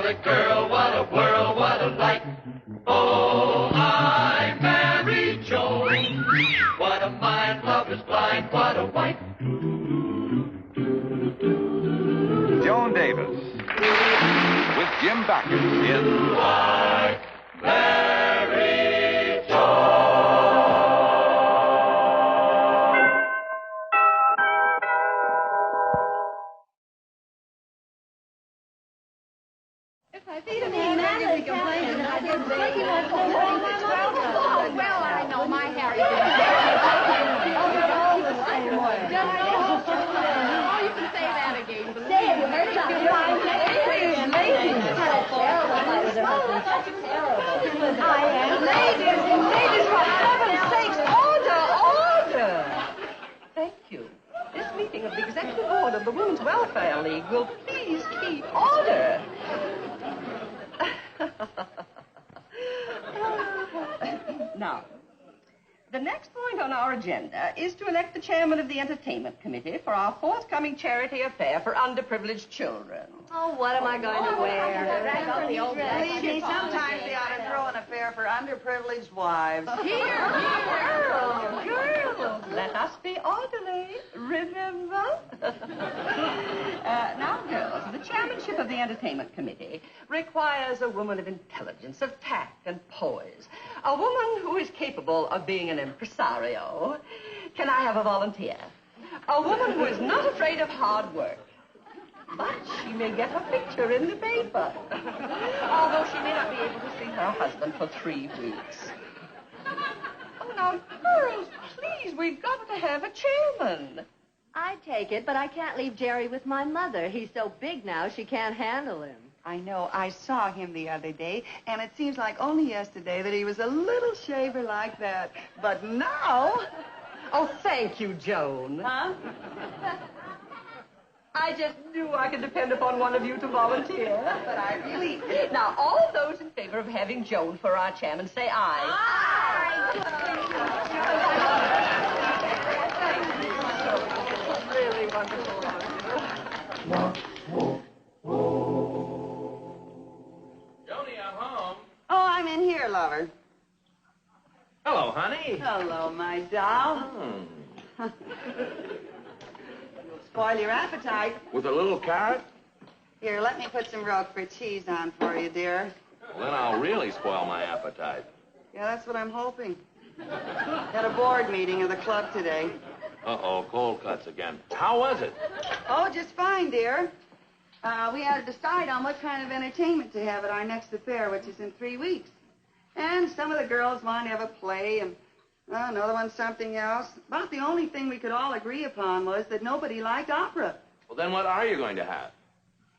a girl, what a world, what a light. Oh, I married Joan. What a mind, love is blind, what a wife. Joan Davis with Jim Backus in I married Joan. Well, I know my Harry didn't. Oh, you can say that again. Say it, you heard about it. It's amazing. I am. Ladies, for heaven's sakes, order! Thank you. This meeting of the Executive Board of the Women's Welfare League will please keep order. Now, the next point on our agenda is to elect the chairman of the entertainment committee for our forthcoming charity affair for underprivileged children. Oh, what am I going to wear? Believe me, sometimes they ought to throw an affair for underprivileged wives. Girls, let us be orderly, remember? Now, girls, the chairmanship of the entertainment committee requires a woman of intelligence, of tact and poise. A woman who is capable of being an impresario. Can I have a volunteer? A woman who is not afraid of hard work. But she may get her picture in the paper. Although she may not be able to see her husband for 3 weeks. Oh, now, girls, please, we've got to have a chairman. I take it, but I can't leave Jerry with my mother. He's so big now, she can't handle him. I know. I saw him the other day, and it seems like only yesterday that he was a little shaver like that. But now... Oh, thank you, Joan. Huh? I just knew I could depend upon one of you to volunteer. But I really... Now, all those in favor of having Joan for our chairman, say aye. Aye! Really wonderful. Joni, I'm home. Oh, I'm in here, lover. Hello, honey. Hello, my doll. You'll spoil your appetite. With a little carrot? Here, let me put some Roquefort cheese on for you, dear. Well, then I'll really spoil my appetite. Yeah, that's what I'm hoping. Had a board meeting of the club today. Uh-oh, cold cuts again. How was it? Oh, just fine, dear. We had to decide on what kind of entertainment to have at our next affair, which is in 3 weeks. And some of the girls wanted to have a play, and another one something else. About the only thing we could all agree upon was that nobody liked opera. Well, then what are you going to have?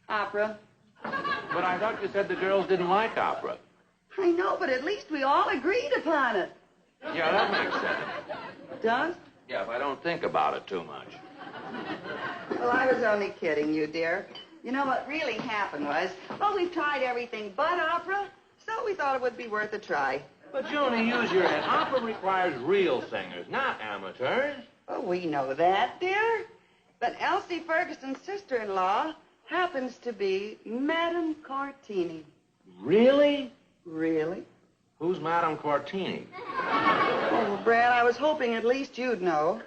Opera. But I thought you said the girls didn't like opera. I know, but at least we all agreed upon it. Yeah, that makes sense. Does? Yeah, if I don't think about it too much. Well, I was only kidding you, dear. You know what really happened was, well, we've tried everything but opera, so we thought it would be worth a try. But, Joni, use your head. Opera requires real singers, not amateurs. Oh, we know that, dear. But Elsie Ferguson's sister-in-law happens to be Madame Cortini. Really? Really? Who's Madame Cortini? Oh, Brad, I was hoping at least you'd know.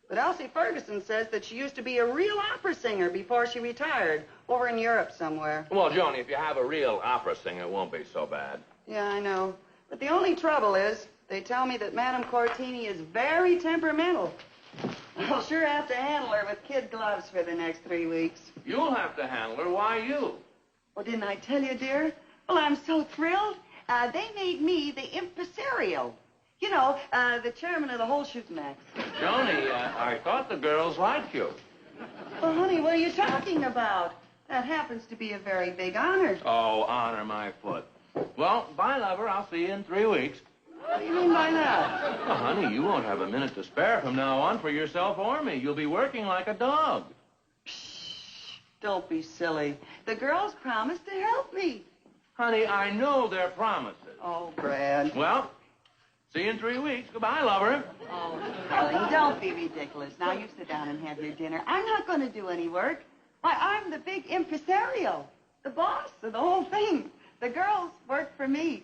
But Elsie Ferguson says that she used to be a real opera singer before she retired, over in Europe somewhere. Well, Joni, if you have a real opera singer, it won't be so bad. Yeah, I know. But the only trouble is, they tell me that Madame Cortini is very temperamental. I'll sure have to handle her with kid gloves for the next 3 weeks. You'll have to handle her. Why you? Oh, didn't I tell you, dear? Well, I'm so thrilled. They made me the impresario. You know, the chairman of the whole shooting match. Joni, I thought the girls liked you. Well, honey, what are you talking about? That happens to be a very big honor. Oh, honor my foot. Well, bye, lover. I'll see you in 3 weeks. What do you mean by that? Well, honey, you won't have a minute to spare from now on for yourself or me. You'll be working like a dog. Shh, don't be silly. The girls promised to help me. Honey, I know their promises. Oh, Brad. Well, see you in 3 weeks. Goodbye, lover. Oh, darling, don't be ridiculous. Now, you sit down and have your dinner. I'm not going to do any work. Why, I'm the big impresario. The boss of the whole thing. The girls work for me.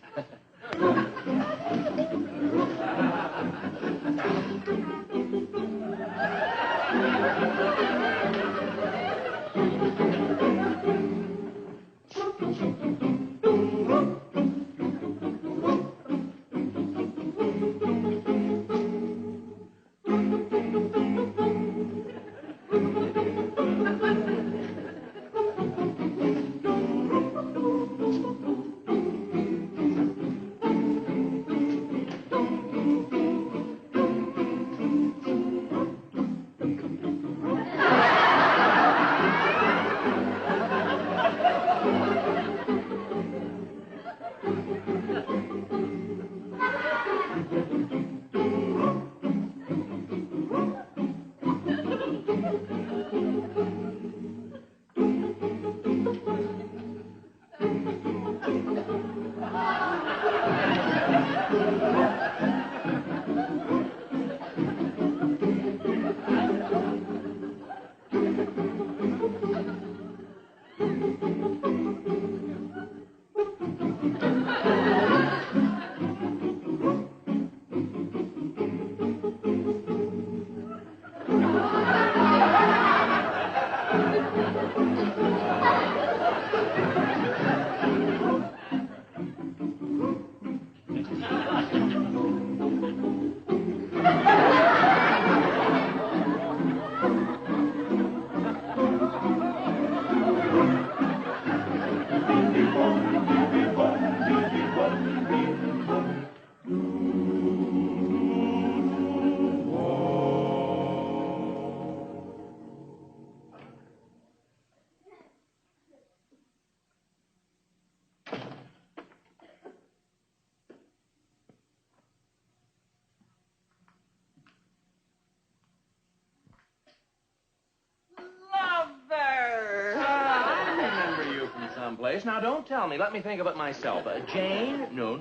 Someplace. Now, don't tell me. Let me think of it myself. Jane? No.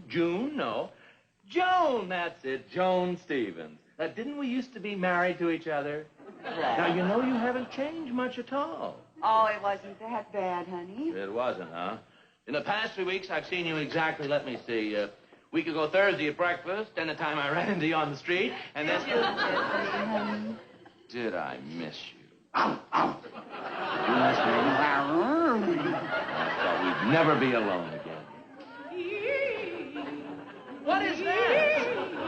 June? No. Joan, that's it. Joan Stevens. Didn't we used to be married to each other? Right. Now, you know you haven't changed much at all. Oh, it wasn't that bad, honey. It wasn't, huh? In the past 3 weeks, I've seen you exactly, let me see, week ago Thursday at breakfast, then the time I ran into you on the street, and then... Did I miss you? Ow, ow. You miss me? I thought we'd never be alone again. What is that?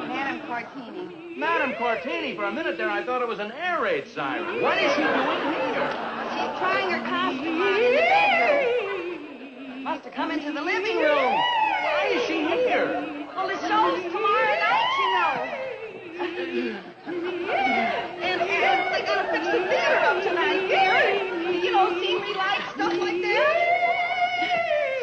Madame Cortini. Madame Cortini. For a minute there, I thought it was an air raid siren. What is she doing here? She's trying her costume on in the bedroom. Must have come into the living room. Why is she here? Well, the show's tomorrow night, you know. And they gotta fix the theater up tonight, dear. You know, scenery lights, stuff like that.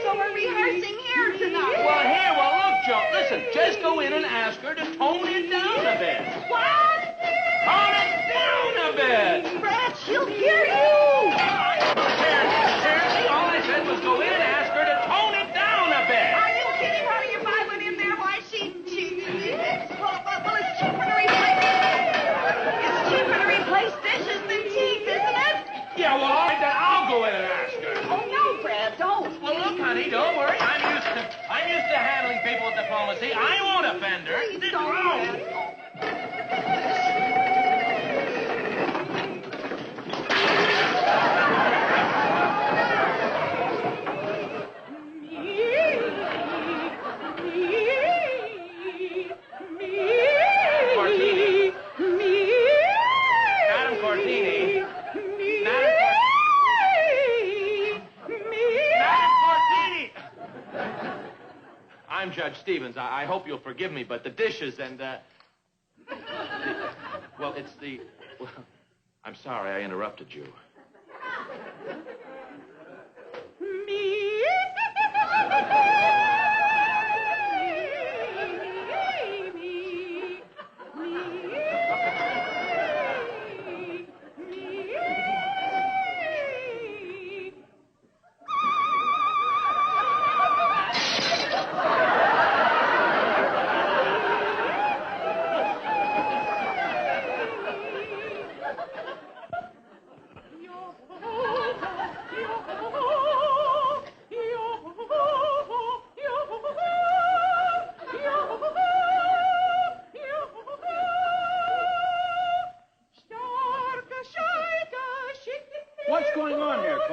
So we're rehearsing here tonight. Well, look, Joe, listen, just go in and ask her to tone it down a bit. What? Tone it down a bit. Brad, she'll hear you. Seriously, all I said was go in and ask her to tone it down a bit. Are you kidding, honey? If I went in there, why, well, it's cheaper to replace... It's cheaper to replace dishes than teeth, isn't it? Yeah, well, all right, then I'll go in and ask her. Oh, no, Brad, don't. Well, look, honey, don't worry. I'm used to handling people with diplomacy. I won't offend her. Please don't, Brad. I'm Judge Stevens. I hope you'll forgive me, but the dishes and, well, it's the... Well, I'm sorry I interrupted you.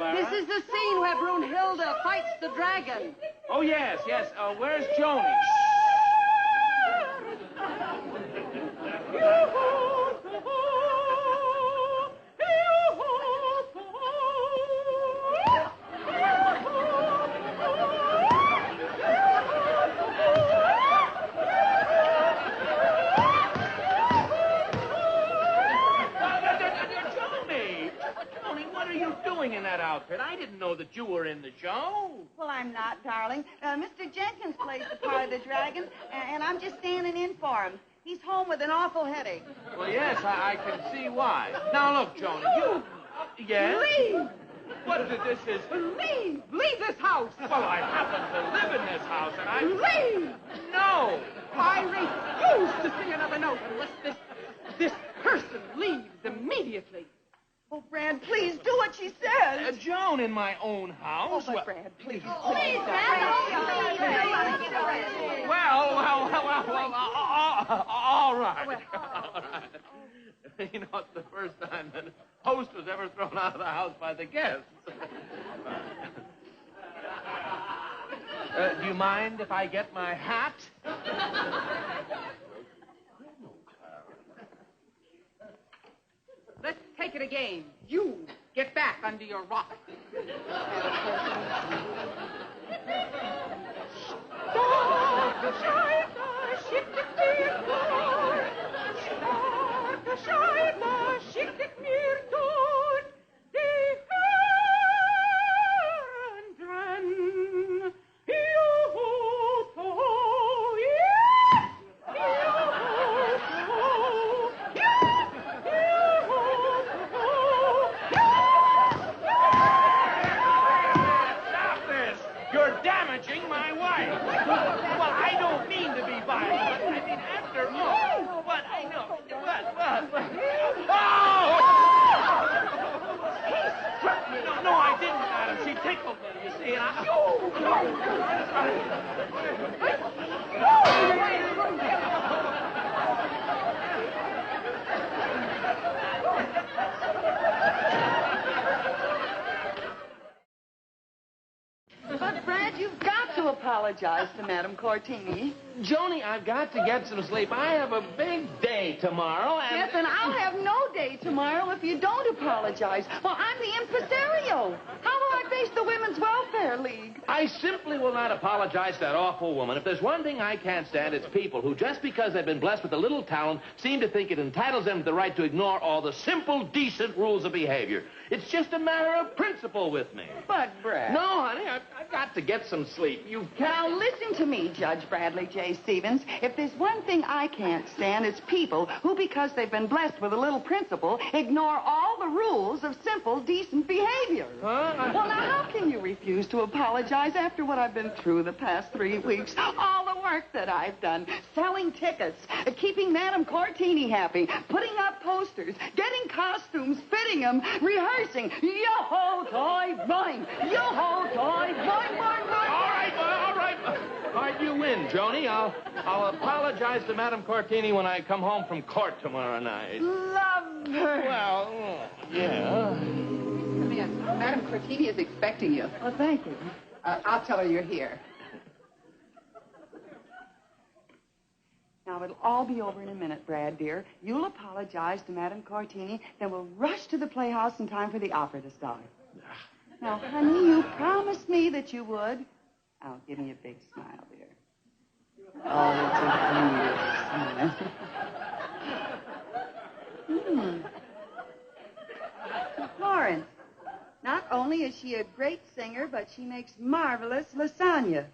Clara? This is the scene where Brunhilde fights the dragon. Oh, yes. Where's Joni? Joni, what are you doing in that outfit? I didn't know that you were in the show. Well, I'm not, darling. Mr. Jenkins plays the part of the dragon, and I'm just standing in for him. He's home with an awful headache. Well, yes, I can see why. Now, look, Joni, you... Yes? Leave! What this is... Leave! Leave this house! Well, I happen to live in this house, and I... Leave! No! I refuse to sing another note unless this person leaves immediately. Oh, Brad, please do what she says. Joan, in my own house? Oh, but Brad, please. Please, Well, all right. You know, it's the first time that a host was ever thrown out of the house by the guests. Do you mind if I get my hat? Let's take it again. You get back under your rock. But, Brad, you've got to apologize to Madame Cortini. Joni, I've got to get some sleep. I have a big day tomorrow, and... Yes, and I'll have no day tomorrow if you don't apologize. Well, I'm the impresario. How will I face the Women's Welfare League? I simply will not apologize to that awful woman. If there's one thing I can't stand, it's people who, just because they've been blessed with a little talent, seem to think it entitles them to the right to ignore all the simple, decent rules of behavior. It's just a matter of principle with me. But, Brad... No, honey, I've got to get some sleep. Now, listen to me, Judge Bradley J. Stevens. If there's one thing I can't stand, it's people who, because they've been blessed with a little principle, ignore all the rules of simple, decent behavior. Huh? Well, now, how can you refuse to apologize after what I've been through the past 3 weeks? All the work that I've done, selling tickets, keeping Madame Cortini happy, putting up posters, getting costumes, fitting them, rehearsing. Yo-ho, toy, boing! Yo-ho, toy, boing, boing, boing! All right, you win, Joni. I'll apologize to Madame Cortini when I come home from court tomorrow night. Love her. Well, yeah. Come in. Madame Cortini is expecting you. Well, thank you. I'll tell her you're here. Now, it'll all be over in a minute, Brad, dear. You'll apologize to Madame Cortini, then we'll rush to the Playhouse in time for the opera to start. Now, honey, you promised me that you would. Oh, give me a big smile, dear. Oh, it's a beautiful smile. Florence, not only is she a great singer, but she makes marvelous lasagna.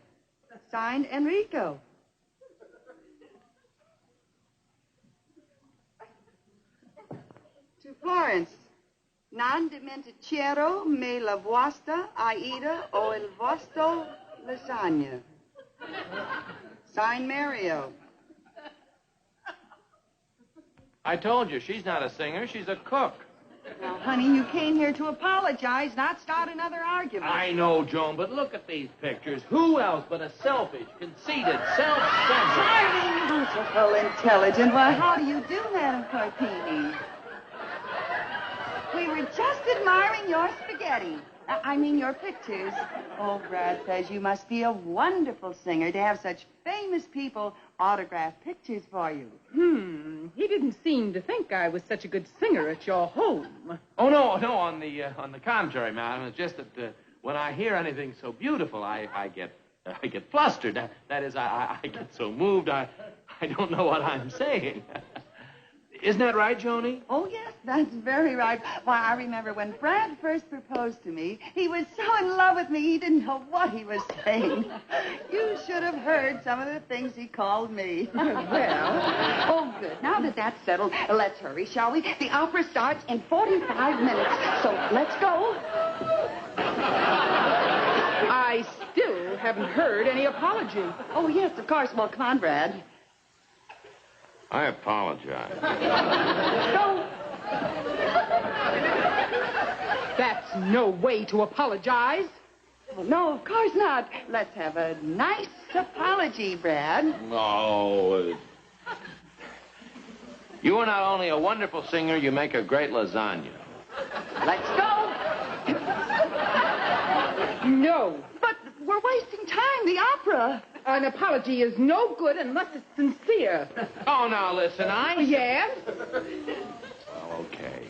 Signed, Enrico. To Florence, non dimentichiero me la vostra Aida o il vostro lasagna. Signed, Mario. I told you, she's not a singer, she's a cook. Now, honey, you came here to apologize, not start another argument. I know, Joan, but look at these pictures. Who else but a selfish, conceited, self-centered... Charming, beautiful, intelligent. Well, how do you do, Madame Cortini? We were just admiring your spaghetti. I mean your pictures. Oh, Brad says you must be a wonderful singer to have such famous people autograph pictures for you. He didn't seem to think I was such a good singer at your home. Oh, no, on the contrary, madam. It's just that when I hear anything so beautiful, I get flustered. That is, I get so moved, I don't know what I'm saying. Isn't that right, Joni? Oh, yes, that's very right. Why, I remember when Brad first proposed to me, he was so in love with me, he didn't know what he was saying. You should have heard some of the things he called me. Well, Oh, good. Now that that's settled, let's hurry, shall we? The opera starts in 45 minutes, so let's go. I still haven't heard any apology. Oh, yes, of course. Well, come on, Brad. I apologize. Go. That's no way to apologize. Oh, no, of course not. Let's have a nice apology, Brad. No. You are not only a wonderful singer, you make a great lasagna. Let's go. No. But we're wasting time, the opera. An apology is no good unless it's sincere. Oh, now listen, Yes? Oh, okay.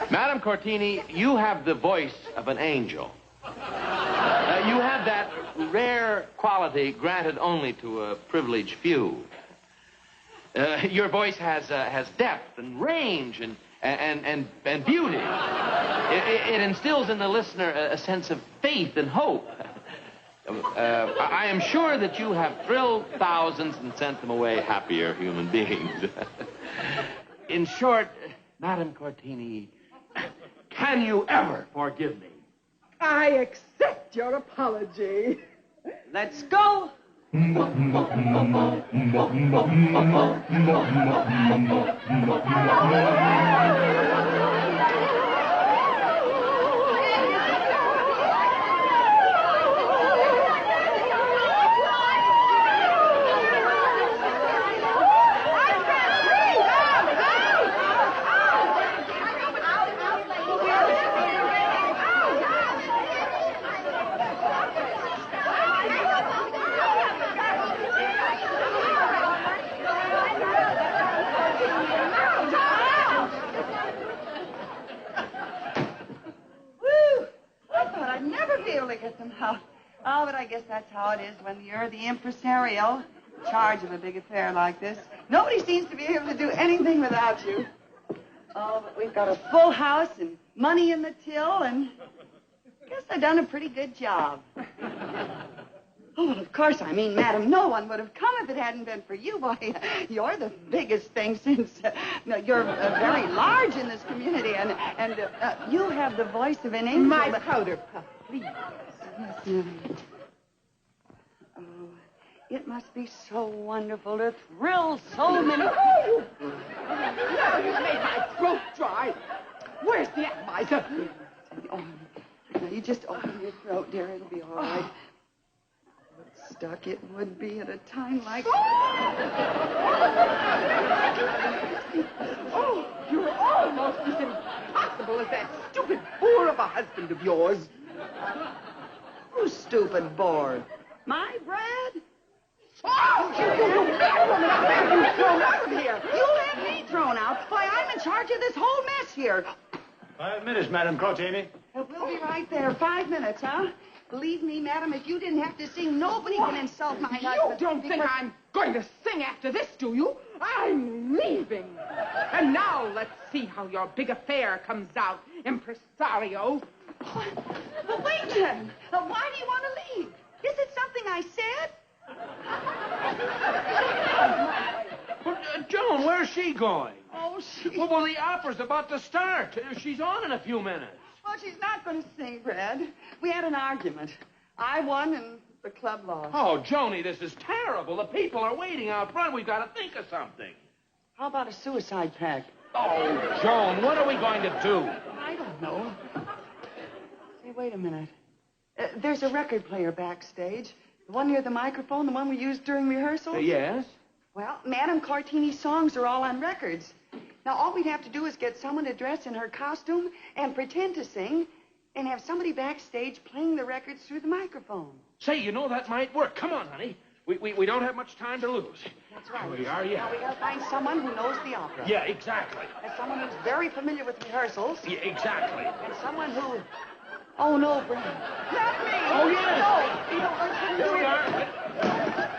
Madam Cortini, you have the voice of an angel. You have that rare quality granted only to a privileged few. Your voice has depth and range and beauty. It instills in the listener a sense of faith and hope. I am sure that you have thrilled thousands and sent them away happier human beings. In short, Madam Cortini, can you ever forgive me? I accept your apology. Let's go. Oh, but I guess that's how it is when you're the impresario in charge of a big affair like this. Nobody seems to be able to do anything without you. Oh, but we've got a full house and money in the till, and I guess I've done a pretty good job. Oh, well, of course, I mean, madam, no one would have come if it hadn't been for you. Why, you're the biggest thing since you're very large in this community, and you have the voice of an angel. My powder puff, please. Yes, oh, it must be so wonderful to thrill so many. Oh, now you've made my throat dry. Where's the atomizer? Oh, now you just open your throat, dear. It'll be all right. What stuck it would be at a time like. Oh, you're almost as impossible as that stupid boor of a husband of yours. Who's stupid bored? My Brad? Oh, you bad woman! I'll have you thrown out of here. You'll have me thrown out. Why, I'm in charge of this whole mess here. 5 minutes, Madam Cortini. We'll be right there. 5 minutes, huh? Believe me, madam, if you didn't have to sing, nobody can insult my husband. You don't think I'm going to sing after this, do you? I'm leaving. And now let's see how your big affair comes out, impresario. But wait a minute. Why do you want to leave? Is it something I said? Joan, where's she going? Oh, Well, the opera's about to start. She's on in a few minutes. Well, she's not going to sing, Brad. We had an argument. I won and the club lost. Oh, Joni, this is terrible. The people are waiting out front. We've got to think of something. How about a suicide pact? Oh, Joan, what are we going to do? I don't know. Say, wait a minute. There's a record player backstage. The one near the microphone, the one we used during rehearsal? Yes? Well, Madame Cortini's songs are all on records. Now, all we'd have to do is get someone to dress in her costume and pretend to sing, and have somebody backstage playing the records through the microphone. Say, you know, that might work. Come on, honey. We don't have much time to lose. That's right. We are, yeah. Now we gotta find someone who knows the opera. Yeah, exactly. And someone who's very familiar with rehearsals. Yeah, exactly. And someone who... Oh, no, Brad. Not me! Oh, yes! No! You know, I couldn't Here do we it. are.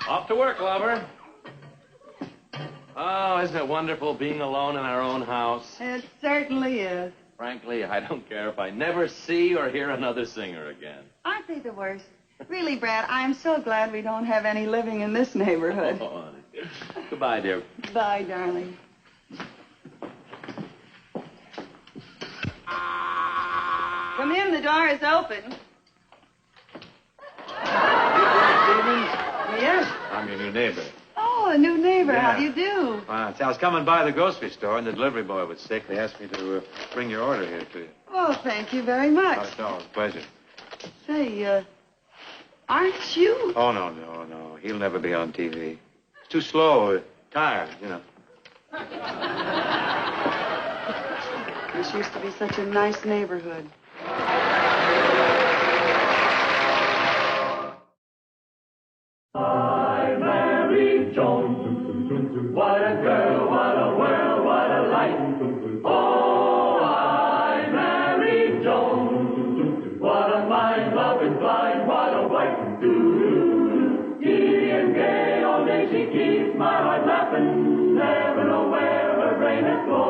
Off to work, lover. Oh, isn't it wonderful being alone in our own house? It certainly is. Frankly, I don't care if I never see or hear another singer again. Aren't they the worst? Really, Brad, I'm so glad we don't have any living in this neighborhood. Oh, honey. Goodbye, dear. Bye, darling. Come in, the door is open. Yes? I'm your new neighbor. Oh, a new neighbor. Yeah. How do you do? Fine. I was coming by the grocery store, and the delivery boy was sick. They asked me to bring your order here to you. Oh, thank you very much. Not at all. It's a pleasure. Say, aren't you? Oh, no. He'll never be on TV. It's too slow, tired, you know. This used to be such a nice neighborhood. I married Joan. What a girl, what a world, what a life. Oh, I married Joan. What a mind, love go.